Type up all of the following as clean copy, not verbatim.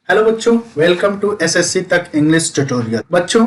Hello बच्चों, welcome to SSC तक English tutorial. बच्चों,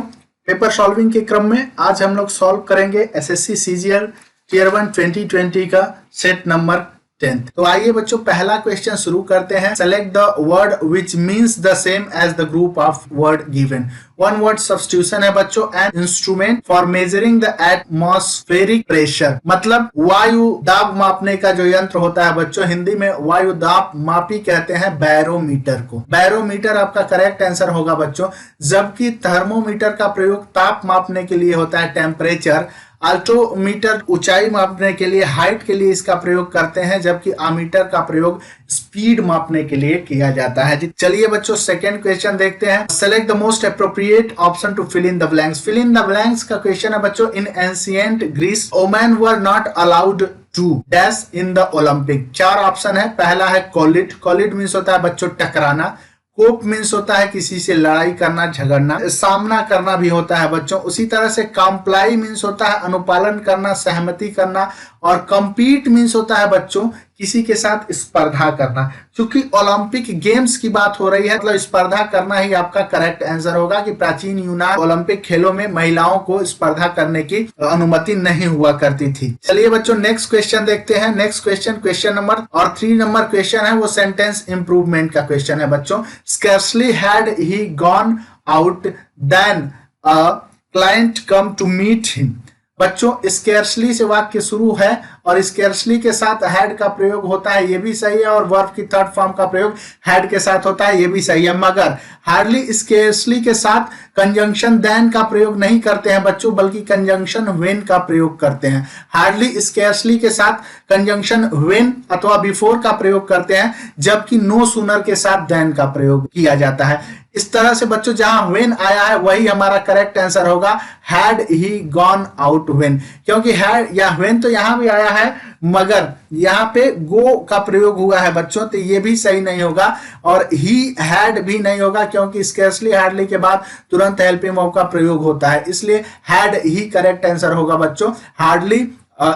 पेपर सॉल्विंग के क्रम में आज हम लोग सॉल्व करेंगे एसएससी सीजीएल टियर 1 2020 का सेट नंबर 10। तो आइए बच्चों, पहला क्वेश्चन शुरू करते हैं। Select the word which means the same as the group of word given. One word substitution है बच्चों। An instrument for measuring the atmospheric pressure, मतलब वायु दाब मापने का जो यंत्र होता है बच्चों, हिंदी में वायु दाब मापी कहते हैं बैरोमीटर को। बैरोमीटर आपका करेक्ट आंसर होगा बच्चों। जबकि थर्मोमीटर का प्रयोग ताप मापने के लिए होता है, टेम्परेचर। अल्टोमीटर ऊंचाई मापने के लिए, हाइट के लिए इसका प्रयोग करते हैं, जबकि आमीटर का प्रयोग स्पीड मापने के लिए किया जाता है। चलिए बच्चों, सेकंड क्वेश्चन देखते हैं। Select the most appropriate option to fill in the blanks. Fill in the blanks का क्वेश्चन है बच्चों। In ancient Greece women were not allowed to dash in the Olympic. चार ऑप्शन है। पहला है कॉलिड। कॉलिड मीन्स होता है बच्चों टकराना। कोप मीन्स होता है किसी से लड़ाई करना, झगड़ना, सामना करना भी होता है बच्चों। उसी तरह से कॉम्प्लाई मीन्स होता है अनुपालन करना, सहमति करना। और कंपीट मीन्स होता है बच्चों किसी के साथ स्पर्धा करना। क्योंकि ओलंपिक गेम्स की बात हो रही है, मतलब स्पर्धा करना ही आपका करेक्ट आंसर होगा कि प्राचीन यूनान ओलंपिक खेलों में महिलाओं को स्पर्धा करने की अनुमति नहीं हुआ करती थी। चलिए बच्चों, नेक्स्ट क्वेश्चन देखते हैं। Next question number 3 number question है वो सेंटेंस इंप्रूवमेंट का क्वेश्चन है बच्चों। Scarcely had he gone out then a client come to meet him. बच्चों, स्केर्सली से वाक्य शुरू है और स्केर्सली के साथ हैड का प्रयोग होता है, ये भी सही है। और वर्ब की थर्ड फॉर्म का प्रयोग हैड के साथ होता है, ये भी सही है। मगर हार्डली स्केर्सली के साथ कंजंक्शन देन का प्रयोग नहीं करते हैं बच्चों, बल्कि कंजंक्शन व्हेन का प्रयोग करते हैं। हार्डली स्केर्सली के साथ कंजंक्शन व्हेन अथवा बिफोर का प्रयोग करते हैं, जबकि नो सूनर के साथ देन का प्रयोग किया जाता है। इस तरह से बच्चों जहां व्हेन आया है वही हमारा करेक्ट आंसर होगा। Had he gone out when, क्योंकि हैड या व्हेन तो यहां भी आया है, मगर यहां पे गो का प्रयोग हुआ है बच्चों, तो ये भी सही नहीं होगा। और ही हैड भी नहीं होगा, क्योंकि स्कैर्सली हार्डली के बाद तुरंत हेल्पिंग वर्ब का प्रयोग होता है, इसलिए हैड ही करेक्ट आंसर होगा बच्चों। Hardly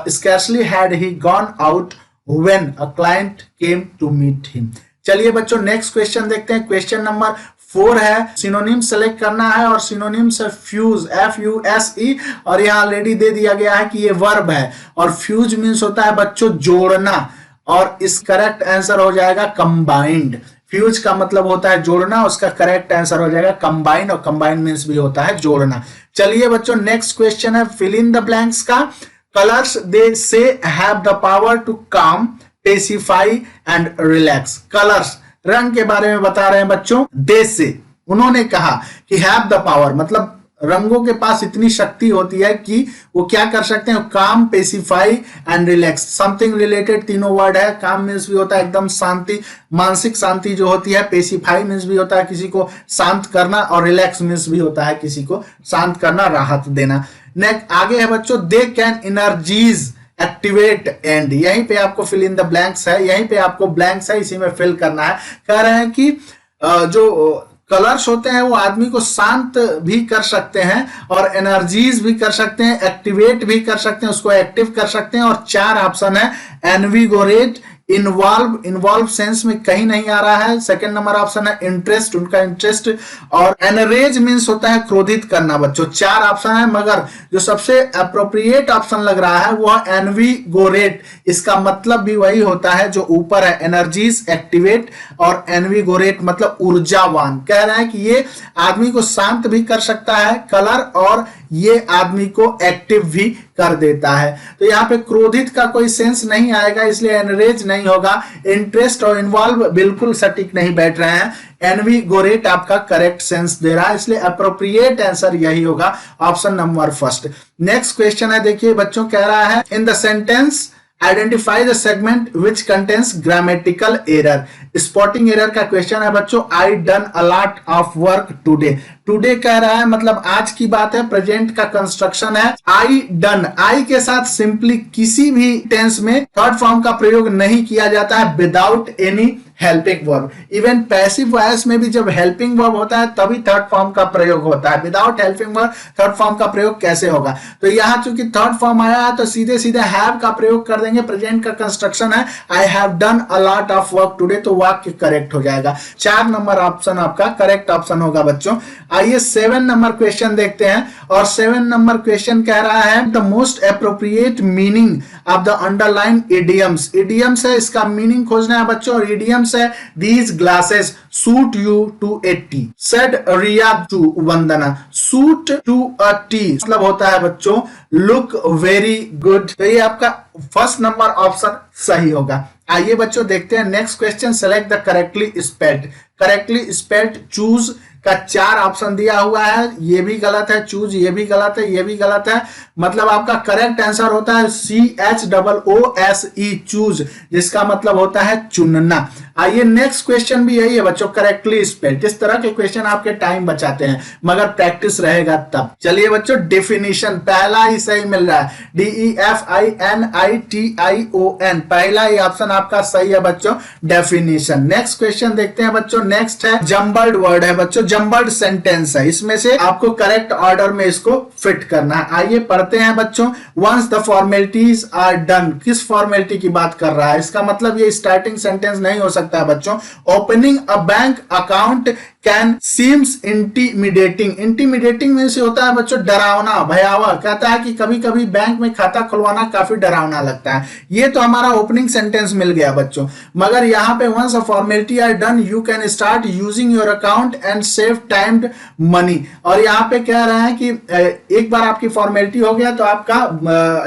scarcely had he gone out when a client came to meet him. चलिए बच्चों, नेक्स्ट क्वेश्चन देखते हैं। क्वेश्चन नंबर 4 है। सिनोनिम सेलेक्ट करना है और सिनोनिम से फ्यूज, FUSE, और यहाँ ऑलरेडी दे दिया गया है कि ये वर्ब है। और फ्यूज मीन्स होता है बच्चों जोड़ना, और इस करेक्ट आंसर हो जाएगा कंबाइंड। फ्यूज का मतलब होता है जोड़ना, उसका करेक्ट आंसर हो जाएगा कंबाइन, और कंबाइन मीन्स भी होता है जोड़ना। चलिए बच्चों, नेक्स्ट क्वेश्चन है फिल इन द ब्लैंक्स का। कलर्स दे से हैव द पावर टू काम, पेसिफाई एंड रिलैक्स। कलर्स रंग के बारे में बता रहे हैं बच्चों। दे से उन्होंने कहा कि हैव द पावर, मतलब रंगों के पास इतनी शक्ति होती है कि वो क्या कर सकते हैं, काम, pacify and relax. Something related तीनों वर्ड है। काम मीन्स भी होता है एकदम शांति, मानसिक शांति जो होती है। पेसिफाई मीन्स भी होता है किसी को शांत करना, और रिलैक्स मीन्स भी होता है किसी को शांत करना, राहत देना। नेक्स्ट आगे है बच्चों, they can energies activate and. यहीं पे आपको फिल इन द ब्लैंक्स है, यहीं पे आपको ब्लैंक्स है, इसी में फिल करना है। कह रहे हैं कि जो कलर्स होते हैं वो आदमी को शांत भी कर सकते हैं, और एनर्जीज भी कर सकते हैं, एक्टिवेट भी कर सकते हैं, उसको एक्टिव कर सकते हैं। और 4 ऑप्शन है। एनविगोरेट, इन्वॉल्व सेंस में कहीं नहीं आ रहा है। सेकंड नंबर ऑप्शन है इंटरेस्ट, उनका इंटरेस्ट। और एनरेज मीन्स होता है क्रोधित करना बच्चों। 4 ऑप्शन है, मगर जो सबसे अप्रोप्रिएट ऑप्शन लग रहा है वो है एनविगोरेट। इसका मतलब भी वही होता है जो ऊपर है, एनर्जीज, एक्टिवेट और एनविगोरेट, मतलब ऊर्जावान। कह रहे हैं कि ये आदमी को शांत भी कर सकता है कलर, और ये आदमी को एक्टिव भी कर देता है। तो यहाँ पे क्रोधित का कोई सेंस नहीं आएगा, इसलिए एनरेज नहीं होगा। इंटरेस्ट और इन्वॉल्व बिल्कुल सटीक नहीं बैठ रहे हैं। एनविगोरेट आपका करेक्ट सेंस दे रहा है, इसलिए अप्रोप्रिएट आंसर यही होगा, option number first. Next question है, देखिए बच्चों, कह रहा है in the sentence identify the segment which contains grammatical error. Spotting error का क्वेश्चन है बच्चों। I done a lot of work today. Today कह रहा है मतलब आज की बात है, प्रेजेंट का कंस्ट्रक्शन है। आई डन, आई के साथ सिंपली किसी भी टेंस में थर्ड फॉर्म का प्रयोग नहीं किया जाता है without any helping verb. Even passive voice में भी जब हेल्पिंग वर्ब होता है तभी थर्ड फॉर्म का प्रयोग होता है। Without helping verb third form का प्रयोग कैसे होगा? तो यहाँ चूंकि थर्ड फॉर्म आया है तो सीधे सीधे हैव का प्रयोग कर देंगे। प्रेजेंट का कंस्ट्रक्शन है I have done a lot of work today, तो वाक्य करेक्ट हो जाएगा। 4 नंबर ऑप्शन आपका करेक्ट ऑप्शन होगा बच्चों। आइए 7 नंबर क्वेश्चन देखते हैं और 7 नंबर क्वेश्चन कह रहा है the most appropriate meaning of the underline idioms. Idioms है, इसका मीनिंग खोजना है बच्चों। और इडियम्स है these glasses suit you to a T, said Riya to Vandana, suit to a T मतलब होता है बच्चों लुक वेरी गुड। तो ये आपका फर्स्ट नंबर ऑप्शन सही होगा। आइए बच्चों देखते हैं next question. Select the correctly spelled. Correctly spelled choose का 4 ऑप्शन दिया हुआ है, ये भी गलत है, चूज ये भी गलत है, ये भी गलत है। मतलब आपका करेक्ट आंसर होता है CHOOSE चूज, जिसका मतलब होता है चुनना। आइए नेक्स्ट क्वेश्चन भी यही है बच्चों, करेक्टली स्पेल्ड। इस तरह के क्वेश्चन आपके टाइम बचाते हैं मगर प्रैक्टिस रहेगा तब। चलिए बच्चों डेफिनेशन पहला ही सही मिल रहा है, DEFINITION पहला ही ऑप्शन आपका सही है बच्चों, डेफिनेशन। नेक्स्ट क्वेश्चन देखते हैं बच्चों। नेक्स्ट है जम्बल्ड वर्ड है बच्चों, जम्बल्ड सेंटेंस है, इसमें से आपको करेक्ट ऑर्डर में इसको फिट करना है। आइए पढ़ते हैं बच्चों। Once the formalities are done, किस फॉर्मेलिटी की बात कर रहा है? इसका मतलब ये स्टार्टिंग सेंटेंस नहीं हो सकता है बच्चों। Opening a bank account can seems intimidating. Intimidating में से होता है बच्चों डरावना, भयावह। कहता है कि कभी कभी बैंक में खाता खुलवाना काफी डरावना लगता है। ये तो हमारा ओपनिंग सेंटेंस मिल गया बच्चों। मगर यहाँ पे once a formality are done you can start using your account and save timed money. और यहाँ पे कह रहे हैं कि एक बार आपकी फॉर्मेलिटी हो गया तो आपका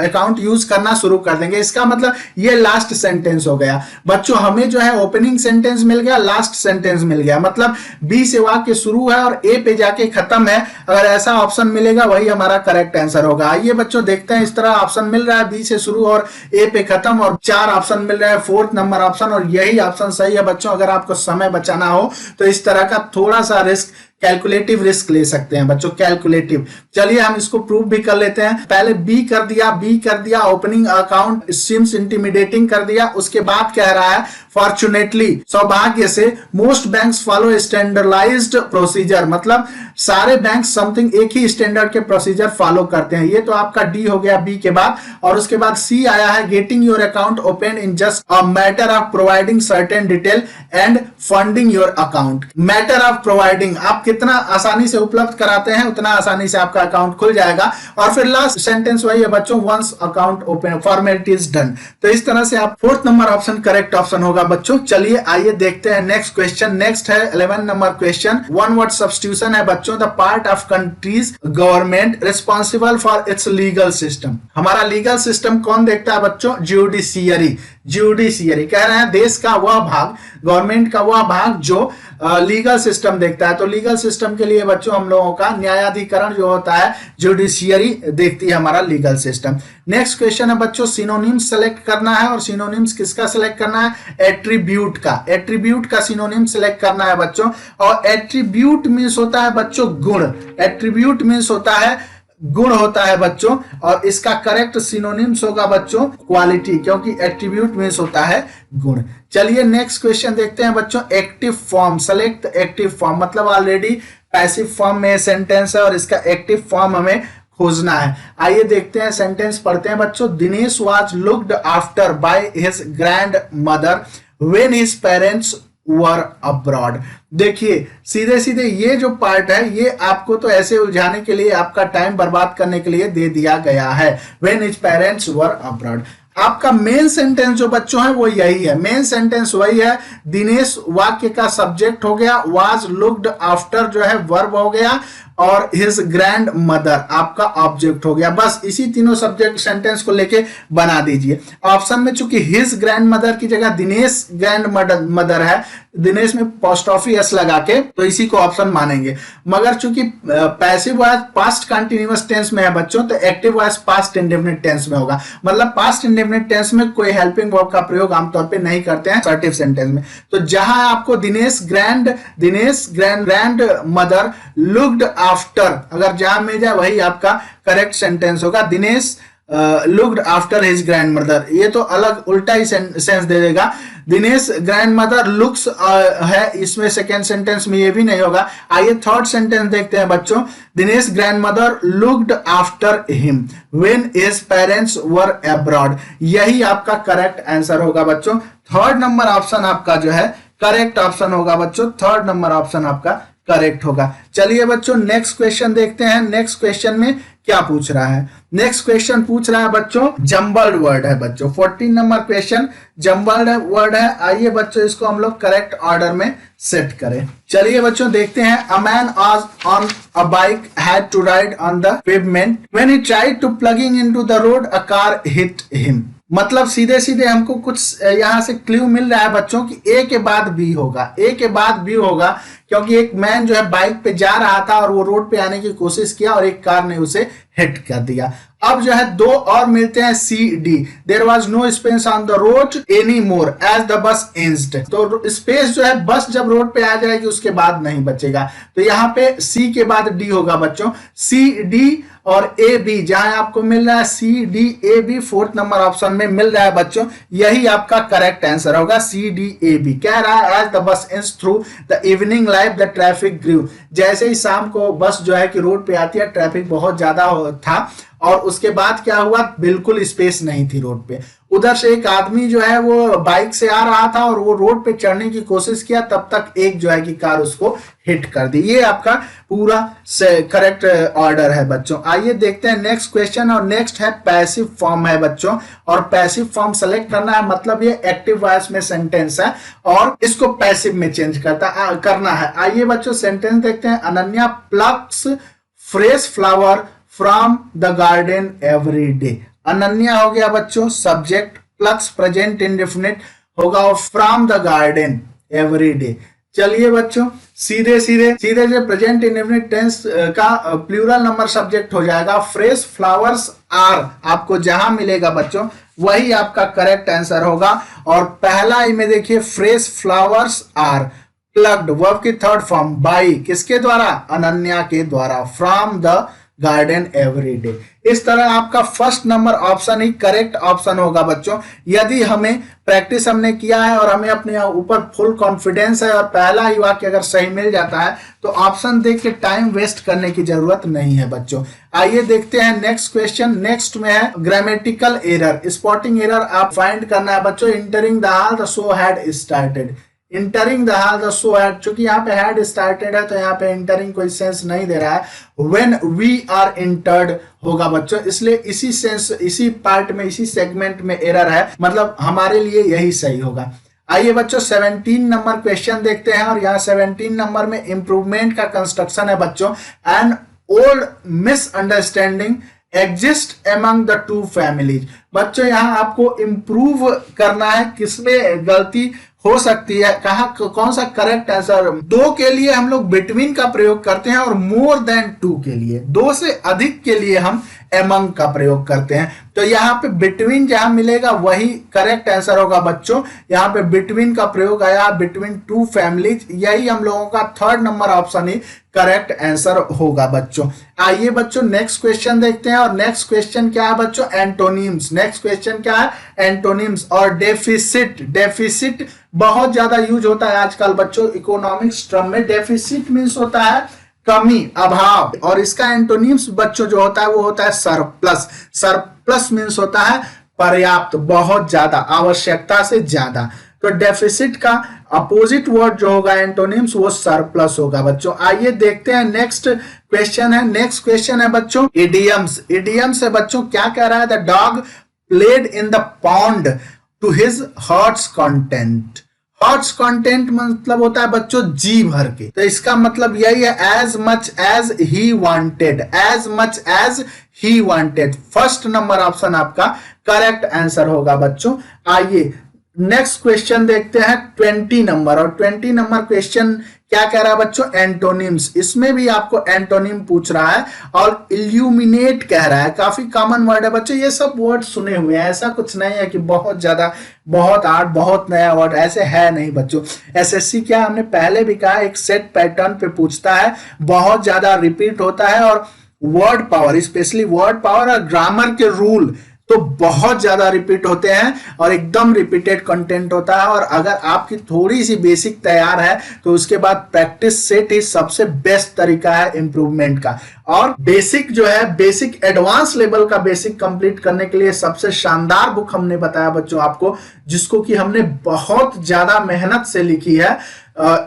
अकाउंट यूज करना शुरू कर देंगे। इसका मतलब ये लास्ट सेंटेंस हो गया बच्चों। हमें जो है ओपनिंग सेंटेंस मिल गया, लास्ट सेंटेंस मिल गया, मतलब बी से वाक्य शुरू है और ए पे जाके खत्म है। अगर ऐसा ऑप्शन मिलेगा वही हमारा करेक्ट आंसर होगा। आइए बच्चों देखते हैं। इस तरह ऑप्शन मिल रहा है बी से शुरू और ए पे खत्म, और 4 ऑप्शन मिल रहा है, 4th नंबर ऑप्शन, और यही ऑप्शन सही है बच्चों। अगर आपको समय बचाना हो तो इस तरह का थोड़ा सा रिस्क, कैलकुलेटिव रिस्क ले सकते हैं बच्चों, कैलकुलेटिव। चलिए हम इसको प्रूव भी कर लेते हैं। पहले बी कर दिया, ओपनिंग अकाउंट सीम्स इंटिमिडेटिंग कर दिया। उसके बाद कह रहा है फॉर्चुनेटली, सौभाग्य से, most banks follow standardised procedure, मतलब सारे बैंक समथिंग एक ही स्टैंडर्ड के प्रोसीजर फॉलो करते हैं। ये तो आपका डी हो गया बी के बाद। और उसके बाद सी आया है getting your account open in just a matter of providing certain detail and funding your account. Matter of providing, आप कितना आसानी से उपलब्ध कराते हैं उतना आसानी से आपका अकाउंट खुल जाएगा। और फिर लास्ट सेंटेंस वही है बच्चों, once account open formality is done. तो इस तरह से आप 4th number option correct option होगा बच्चों। चलिए आइए देखते हैं नेक्स्ट क्वेश्चन। नेक्स्ट है 11 number question, one word substitution है बच्चों। The part of countries government responsible for its legal system. हमारा लीगल सिस्टम कौन देखता है बच्चों? ज्यूडिशियरी। ज्यूडिशियरी कह रहे हैं देश का वह भाग, गवर्नमेंट का वह भाग जो लीगल सिस्टम देखता है। तो लीगल सिस्टम के लिए बच्चों हम लोगों का न्यायाधिकरण जो होता है, ज्यूडिशियरी देखती है हमारा लीगल सिस्टम। नेक्स्ट क्वेश्चन है बच्चों, सिनोनिम्स सेलेक्ट करना है। और सिनोनिम्स किसका सेलेक्ट करना है? एट्रीब्यूट का। एट्रीब्यूट का सिनोनिम सेलेक्ट करना है बच्चों। और एट्रीब्यूट मीन्स होता है बच्चों गुण। एट्रीब्यूट मीन्स होता है गुण होता है बच्चों। और इसका करेक्ट सिनोनिम्स होगा बच्चों क्वालिटी, क्योंकि एट्रीब्यूट मीन्स होता है गुण। चलिए नेक्स्ट क्वेश्चन देखते हैं बच्चों। Active form, select active form, मतलब ऑलरेडी पैसिव फॉर्म में सेंटेंस है और इसका एक्टिव फॉर्म हमें खोजना है। आइए देखते हैं, सेंटेंस पढ़ते हैं बच्चों। Dinesh was looked after by his grand mother when his parents were abroad. देखिए सीधे सीधे ये जो पार्ट है ये आपको तो ऐसे उलझाने के लिए, आपका टाइम बर्बाद करने के लिए दे दिया गया है। When his parents were abroad. आपका मेन सेंटेंस जो बच्चों है वो यही है, मेन सेंटेंस वही है। दिनेश वाक्य का सब्जेक्ट हो गया, वाज लुक्ड आफ्टर जो है वर्ब हो गया, और हिज ग्रैंड मदर आपका ऑब्जेक्ट हो गया। बस इसी तीनों सब्जेक्ट सेंटेंस को लेके बना दीजिए। ऑप्शन में चूंकि हिज ग्रैंड मदर की जगह दिनेश ग्रैंड मदर है, दिनेश में पोस्टॉफी एस लगा के, तो इसी को ऑप्शन मानेंगे। मगर चूंकि passive voice past continuous tense में है बच्चों, तो active voice past indefinite tense में होगा। मतलब पास्ट इंडेफिनिट टेंस में कोई हेल्पिंग वर्ब का प्रयोग आमतौर पे नहीं करते हैं असर्टिव सेंटेंस में। तो जहां आपको Dinesh grand mother looked after, अगर जहां मिल जाए वही आपका करेक्ट सेंटेंस होगा। Dinesh looked after his grand mother, ये तो अलग उल्टा ही सेंस दे देगा। दिनेश ग्रैंड मदर लुक्स है, इसमें सेकेंड सेंटेंस में ये भी नहीं होगा। आइए थर्ड सेंटेंस देखते हैं बच्चों। Dinesh grand mother looked after him when his parents were abroad, यही आपका करेक्ट आंसर होगा बच्चों। थर्ड नंबर ऑप्शन आपका जो है करेक्ट ऑप्शन होगा बच्चों, थर्ड नंबर ऑप्शन आपका करेक्ट होगा। चलिए बच्चों नेक्स्ट क्वेश्चन देखते हैं। नेक्स्ट क्वेश्चन में क्या पूछ रहा है? नेक्स्ट क्वेश्चन पूछ रहा है बच्चों जम्बल्ड वर्ड है बच्चों। 14 नंबर क्वेश्चन जम्बल्ड वर्ड है। आइए बच्चों इसको हम लोग करेक्ट ऑर्डर में सेट करें। चलिए बच्चों देखते हैं। A man was on a bike had to ride on the pavement when he tried to plugging into the road a car hit him. मतलब सीधे सीधे हमको कुछ यहाँ से क्लू मिल रहा है बच्चों कि ए के बाद बी होगा, ए के बाद बी होगा, क्योंकि एक मैन जो है बाइक पे जा रहा था और वो रोड पे आने की कोशिश किया और एक कार ने उसे हिट कर दिया। अब जो है दो और मिलते हैं C D. There was no space on the road any more as the bus inched, तो स्पेस जो है बस जब रोड पे आ जाएगी उसके बाद नहीं बचेगा, तो यहाँ पे सी के बाद डी होगा बच्चों। सी डी और ए बी जहां आपको मिल रहा है C D A B fourth number option में मिल रहा है बच्चों, यही आपका करेक्ट आंसर होगा। सी डी ए बी कह रहा है as the bus inched through the evening life the traffic grew, जैसे ही शाम को बस जो है कि रोड पे आती है ट्रैफिक बहुत ज्यादा था और उसके बाद क्या हुआ, बिल्कुल स्पेस नहीं थी रोड पे। उधर से एक आदमी जो है वो बाइक से आ रहा था और वो रोड पे चढ़ने की कोशिश किया, तब तक एक जो है कि कार उसको हिट कर दी। ये आपका पूरा करेक्ट ऑर्डर है बच्चों। आइए देखते हैं नेक्स्ट क्वेश्चन, और नेक्स्ट है पैसिव फॉर्म है बच्चों, और पैसिव फॉर्म सेलेक्ट करना है, मतलब ये एक्टिव वॉइस में सेंटेंस है और इसको पैसिव में चेंज करना है। आइए बच्चों सेंटेंस देखते हैं। Ananya plucks fresh flower from the garden every day. Ananya हो गया बच्चों सब्जेक्ट, प्लक्स प्रेजेंट इंडेफिनिट होगा और from the garden every day. चलिए बच्चों सीधे जो प्रेजेंट इंडेफिनिट टेंस का प्लूरल नंबर सब्जेक्ट हो जाएगा। फ्रेश फ्लावर्स आर आपको जहां मिलेगा बच्चों वही आपका करेक्ट आंसर होगा। और पहला ही में देखिए fresh flowers are plugged verb की थर्ड फॉर्म बाई किसके द्वारा, अनन्या के द्वारा, from the garden every day. इस तरह आपका फर्स्ट नंबर ऑप्शन ही करेक्ट ऑप्शन होगा बच्चों। यदि हमें प्रैक्टिस हमने किया है और हमें अपने ऊपर फुल कॉन्फिडेंस है और पहला ही वाक्य अगर सही मिल जाता है तो ऑप्शन देख के टाइम वेस्ट करने की जरूरत नहीं है बच्चों। आइए देखते हैं नेक्स्ट क्वेश्चन। नेक्स्ट में है ग्रामेटिकल एरर, स्पॉटिंग एरर आप फाइंड करना है बच्चों। Entering the hall the show had started, entering the hall the show had, चूंकि यहाँ पे हैड स्टार्टेड है तो यहाँ पे इंटरिंग कोई सेंस नहीं दे रहा है। व्हेन वी आर इंटर्ड होगा बच्चों, इसलिए इसी सेंस इसी पार्ट में इसी सेगमेंट में एरर है, मतलब हमारे लिए यही सही होगा। आइए बच्चों 17 नंबर क्वेश्चन देखते हैं, और यहाँ 17 नंबर में इंप्रूवमेंट का कंस्ट्रक्शन है बच्चों। An old misunderstanding exist among the two families. बच्चों यहाँ आपको इंप्रूव करना है, किसमें गलती हो सकती है, कहाँ कौन सा करेक्ट आंसर। दो के लिए हम लोग बिटवीन का प्रयोग करते हैं और मोर देन टू के लिए, दो से अधिक के लिए हम एमंग का प्रयोग करते हैं। तो यहाँ पे बिटवीन जहां मिलेगा वही करेक्ट आंसर होगा बच्चों। यहाँ पे बिटवीन का प्रयोग आया, बिटवीन टू फैमिलीज, यही हम लोगों का थर्ड नंबर ऑप्शन ही करेक्ट आंसर होगा बच्चों। आइए बच्चों नेक्स्ट क्वेश्चन देखते हैं, और नेक्स्ट क्वेश्चन क्या है बच्चों, एंटोनिम्स। नेक्स्ट क्वेश्चन क्या है, एंटोनिम्स। और डेफिसिट, डेफिसिट बहुत ज्यादा यूज होता है आजकल बच्चों इकोनॉमिक्स टर्म में। डेफिसिट मीन्स होता है कमी, अभाव, और इसका एंटोनिम्स बच्चों जो होता है वो होता है सरप्लस। सरप्लस मीन्स होता है पर्याप्त, बहुत ज्यादा, आवश्यकता से ज्यादा। तो डेफिसिट का अपोजिट वर्ड जो होगा एंटोनिम्स वो सरप्लस होगा बच्चों। आइए देखते हैं नेक्स्ट क्वेश्चन है। नेक्स्ट क्वेश्चन है बच्चों इडियम्स। इडियम्स है बच्चों, क्या कह रहा है, the dog played in the pond to his heart's content. Heart's content मतलब होता है बच्चों जी भर के, तो इसका मतलब यही है as much as he wanted, as much as he wanted. First number option आपका करेक्ट आंसर होगा बच्चों। आइए नेक्स्ट क्वेश्चन देखते हैं 20 नंबर, और 20 नंबर क्वेश्चन क्या कह रहा है बच्चों, एंटोनिम्स। इसमें भी आपको एंटोनिम पूछ रहा है और इल्यूमिनेट कह रहा है, काफी कॉमन वर्ड है बच्चों, ये सब वर्ड सुने हुए हैं, ऐसा कुछ नहीं है कि बहुत ज्यादा, बहुत आर्ट, बहुत नया वर्ड, ऐसे है नहीं बच्चों। एसएससी क्या हमने पहले भी कहा एक सेट पैटर्न पे पूछता है, बहुत ज्यादा रिपीट होता है और word power, specially word power और ग्रामर के रूल तो बहुत ज्यादा रिपीट होते हैं और एकदम रिपीटेड कंटेंट होता है। और अगर आपकी थोड़ी सी बेसिक तैयार है तो उसके बाद प्रैक्टिस सेट ही सबसे बेस्ट तरीका है इंप्रूवमेंट का। और बेसिक जो है, बेसिक एडवांस लेवल का बेसिक कंप्लीट करने के लिए सबसे शानदार बुक हमने बताया बच्चों आपको, जिसको कि हमने बहुत ज्यादा मेहनत से लिखी है।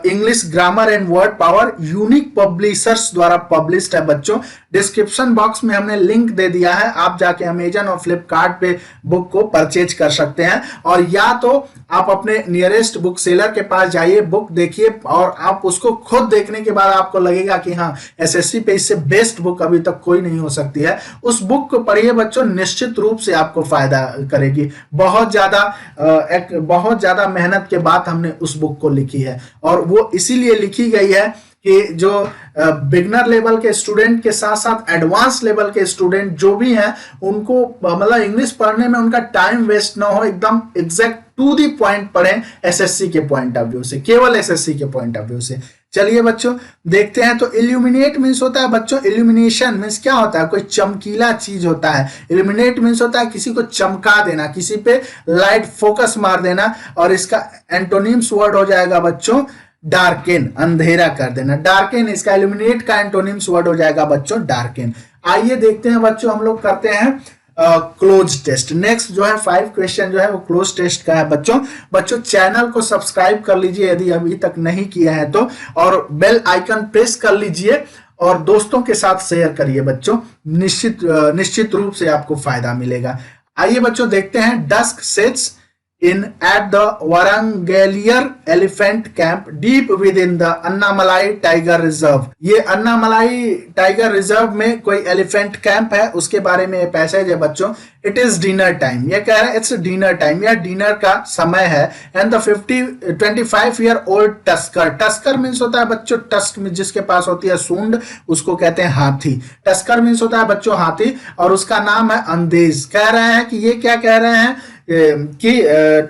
English grammar and word power, unique publishers द्वारा पब्लिश्ड है बच्चों। डिस्क्रिप्शन बॉक्स में हमने लिंक दे दिया है, आप जाके अमेजन और फ्लिपकार्ट पे बुक को परचेज कर सकते हैं। और या तो आप अपने नियरेस्ट बुक सेलर के पास जाइए, बुक देखिए और आप उसको खुद देखने के बाद आपको लगेगा कि हाँ, एसएससी पे इससे बेस्ट बुक अभी तक कोई नहीं हो सकती है। उस बुक को पढ़िए बच्चों, निश्चित रूप से आपको फायदा करेगी। बहुत ज्यादा मेहनत के बाद हमने उस बुक को लिखी है और वो इसीलिए लिखी गई है कि जो बिगनर लेवल के स्टूडेंट के साथ साथ एडवांस लेवल के स्टूडेंट जो भी हैं, उनको मतलब इंग्लिश पढ़ने में उनका टाइम वेस्ट ना हो, एकदम एग्जैक्ट टू दी पॉइंट पढ़ें एसएससी के पॉइंट ऑफ व्यू से, केवल एसएससी के पॉइंट ऑफ व्यू से। चलिए बच्चों देखते हैं। तो इल्यूमिनेट मीन्स होता है बच्चों, इल्यूमिनेशन मीन्स क्या होता है? कोई चमकीला चीज होता है। इल्यूमिनेट मीन्स होता है किसी को चमका देना, किसी पे लाइट फोकस मार देना। और इसका एंटोनिम्स वर्ड हो जाएगा बच्चों डार्केन, अंधेरा कर देना। डार्केन इसका इल्यूमिनेट का एंटोनिम्स वर्ड हो जाएगा बच्चों डार्केन। आइए देखते हैं बच्चों, हम लोग करते हैं क्लोज टेस्ट। नेक्स्ट जो है 5 क्वेश्चन जो है वो क्लोज टेस्ट का है बच्चों चैनल को सब्सक्राइब कर लीजिए यदि अभी तक नहीं किया है तो, और बेल आइकन प्रेस कर लीजिए और दोस्तों के साथ शेयर करिए बच्चों, निश्चित रूप से आपको फायदा मिलेगा। आइए बच्चों देखते हैं। Dusk sets in at the Warangalier elephant camp deep within the Annamalai tiger reserve. ये अन्नामलाई टाइगर रिजर्व में कोई एलिफेंट कैंप है, उसके बारे में ये पैसेज है बच्चों। इट इज डिनर टाइम, ये कह रहे हैं इट्स डिनर टाइम, या डिनर का समय है। And the 25 year old tusker, tusker means होता है बच्चों टस्क में जिसके पास होती है सूंड, उसको कहते हैं हाथी। टस्कर मीन्स होता है बच्चों हाथी, और उसका नाम है अंदेज। कह रहे हैं कि ये क्या कह रहे हैं कि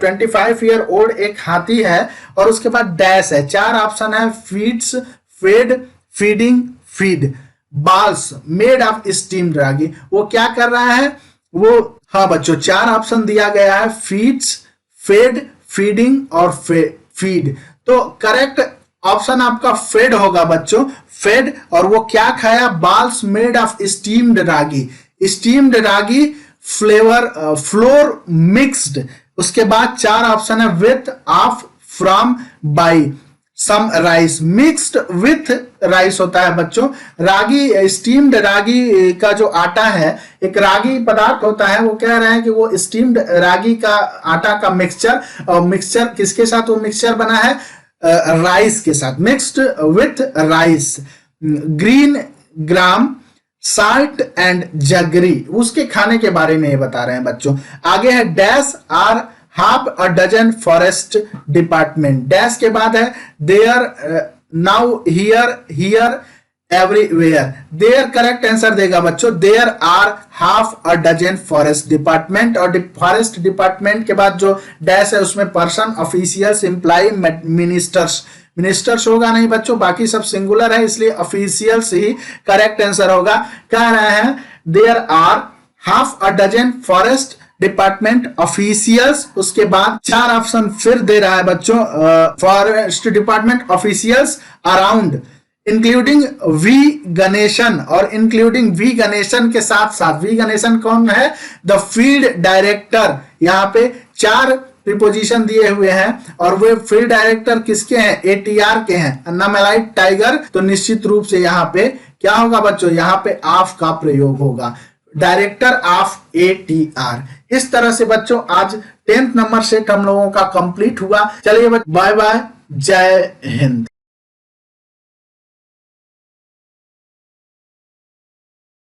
25 ईयर ओल्ड एक हाथी है, और उसके बाद डैश है, 4 ऑप्शन है। Feeds, fed, feeding, feed, balls made of steamed ragi. वो क्या कर रहा है वो, हाँ बच्चों 4 ऑप्शन दिया गया है, फीड्स, फेड, फीडिंग और फीड। तो करेक्ट ऑप्शन आपका फेड होगा बच्चों, फेड। और वो क्या खाया? Balls made of steamed ragi, steamed ragi flavour flour mixed. उसके बाद 4 ऑप्शन है, with, of, from, by, some rice, mixed with rice होता है बच्चों। रागी, स्टीम्ड रागी का जो आटा है, एक रागी पदार्थ होता है, वो कह रहे हैं कि वो स्टीम्ड रागी का आटा का मिक्सचर, और मिक्सचर किसके साथ वो मिक्सचर बना है? राइस के साथ, mixed with rice. Green gram, salt and jaggery, उसके खाने के बारे में ये बता रहे हैं बच्चों। आगे है dash are half a dozen forest department. Dash के बाद है there, now, here, here, everywhere. There correct answer देगा बच्चों, there are half a dozen forest department. और फॉरेस्ट डिपार्टमेंट के बाद जो डैश है उसमें person, officials, employ, ministers. Ministers होगा नहीं बच्चों, बाकी सब सिंगुलर है इसलिए ऑफिशियल्स ही करेक्ट आंसर होगा। कह रहे हैं there are half a dozen forest department officials. उसके बाद 4 ऑप्शन फिर दे रहा है बच्चों, forest department officials around, including V Ganesan. और इंक्लूडिंग वी गणेशन के साथ साथ, वी गणेशन कौन है? The field director. यहाँ पे 4 प्रीपोजिशन दिए हुए हैं और वे फील्ड डायरेक्टर किसके हैं? एटीआर के हैं, अन्नामलाई टाइगर। तो निश्चित रूप से यहाँ पे क्या होगा बच्चों? यहाँ पे ऑफ का प्रयोग होगा, डायरेक्टर ऑफ एटीआर। इस तरह से बच्चों आज 10th नंबर सेट हम लोगों का कंप्लीट हुआ। चलिए बाय बाय, जय हिंद।